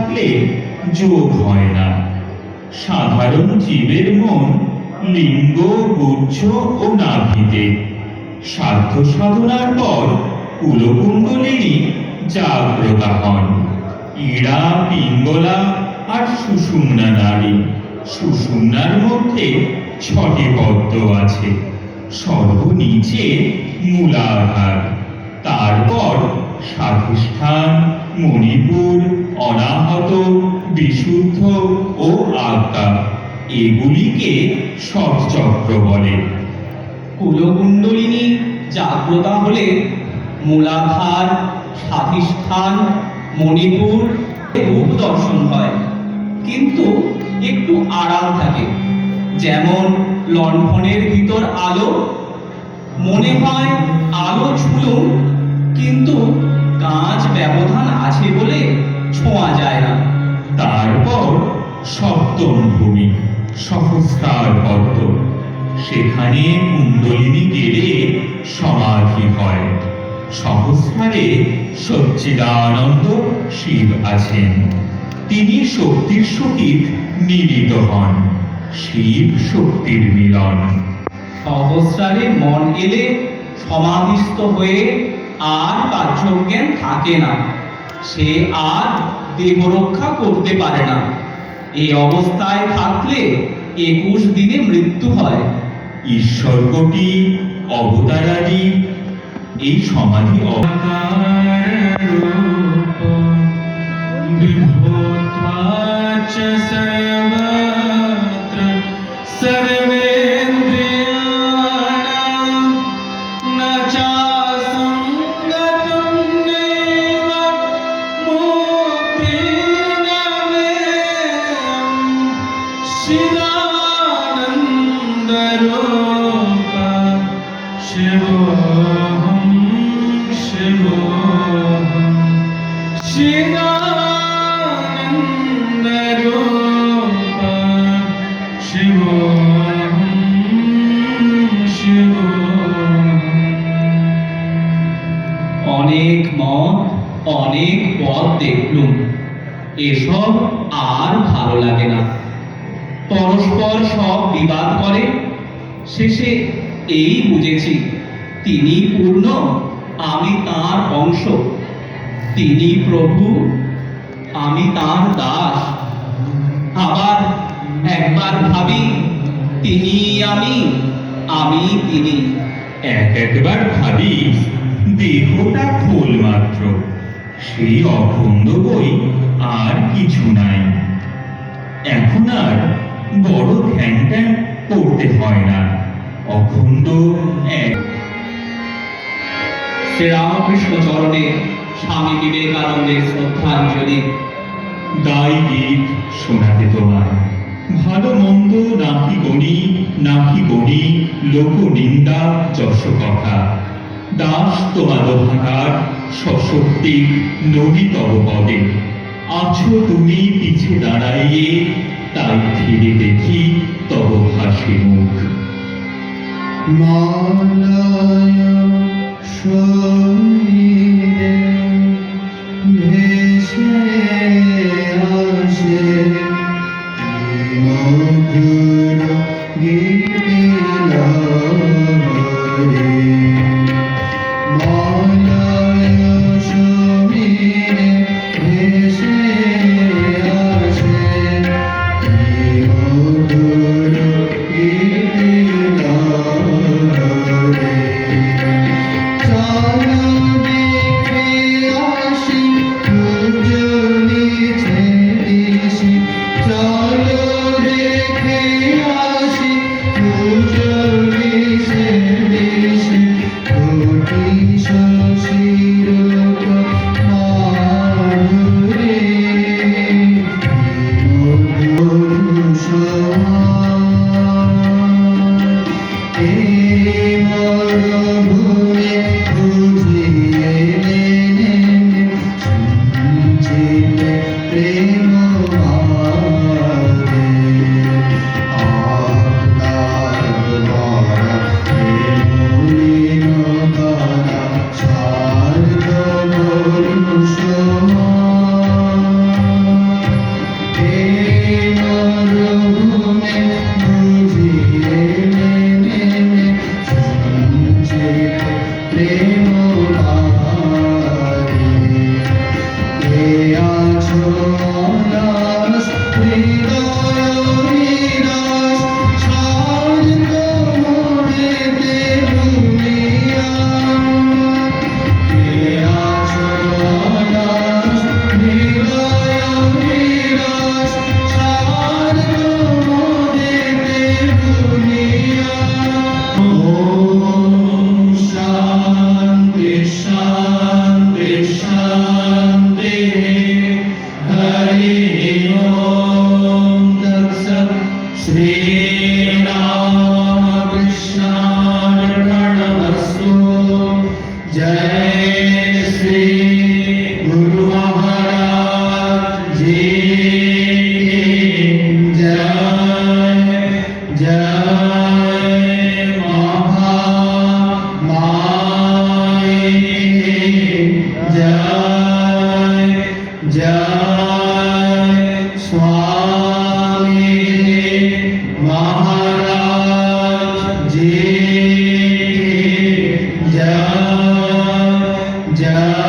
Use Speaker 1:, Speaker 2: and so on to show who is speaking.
Speaker 1: থাকলে যোগ হয় না। সাধারণ জীবের মন লিঙ্গ, গুচ্ছ ও নাভিতে। সাধ্য সাধনার পর কুলকুণ্ডলিনী জাগ্রত হন। ইড়া, পিঙ্গলা আর সুষুম্না নাড়ী। সুষুম্নার মধ্যে 6টি পদ্ম আছে। সর্বনিচে মূলাধার, তারপর স্বাধিষ্ঠান, মণিপুর, অনাহত, বিশুদ্ধ ও আজ্ঞা, এগুলিকে ষটচক্র বলে।
Speaker 2: কুলকুণ্ডলিনী জাগ্রতা হলে মূলাধার, স্বাধিষ্ঠান, মণিপুর রূপ দর্শন হয়, কিন্তু একটু আড়াল থাকে। যেমন লণ্ঠনের ভিতর আলো, মনে হয় আলো ছুঁলুম, কিন্তু কাঁচ ব্যবধান আছে বলে ছোঁয়া যায় না।
Speaker 1: তারপর সপ্তম ভূমি, সহস্রার পদ্ম। সেখানে কুণ্ডলিনী গেলে সমাধি হয়। সহস্রারে সচ্চিদানন্দ শিব আছেন। তিনি শক্তির সহিত মিলিত হন। শিব শক্তির মিলন।
Speaker 2: সহস্রারে মন এলে সমাধিস্থ হয়ে আর বাহ্যজ্ঞান থাকে না। সে আর দেহ রক্ষা করতে পারে না। এই অবস্থায় থাকলে 21 দিনে মৃত্যু হয়।
Speaker 1: ঈশ্বরকোটি, অবতারাদি এই সমাধি
Speaker 2: অনেক মত, অনেক পথ দেখলুম, এসব আর ভালো লাগে না। পরস্পর সব বিবাদ করে। শেষে এই বুঝেছি, তিনি পূর্ণ, আমি তাঁর অংশ। তিনি প্রভু, আমি তাঁর দাস। আবার একবার ভাবি, তিনি আমি, আমি তিনি।
Speaker 1: একবার ভাবি দেহটা খোল মাত্র, সেই অখণ্ড বই আর কিছু নাই। এখন আর বড় ধ্যান ট্যান করতে হয় না। অখণ্ড এক।
Speaker 2: শ্রীরামকৃষ্ণ চরণে স্বামী বিবেকানন্দের শ্রদ্ধাঞ্জলি।
Speaker 1: গাই গীত শোনাতে তোমায়, ভালো মন্দ নাকি গণি, নাকি গণি, লোক নিন্দা যশ কথা। দাস তোমার ভাগার সশক্তিক নদী তব পদে। আছো তুমি পিছে দাঁড়াইয়ে, তাই ফিরে দেখি তব হাসি মুখ।
Speaker 3: মালয় সমীরে ভেসে আসে মধুর গীতি লহরে। মালয় সমীরে ভেসে আসে মধুর গীতি লহরে। চলো দেখে আসি দুজনে ছেড়েছি, চলো দেখে আসি দুজনে ছেড়েছি। কোটি শশীর মাধুরে মধুর সমান। এই মরুভূমি বুঝিয়ে শুনছিলে প্রেম মারে। আপনার দ্বারা মলিন করা সার্ধ মরু সমান। जय स्वामी महाराज जी की जय जय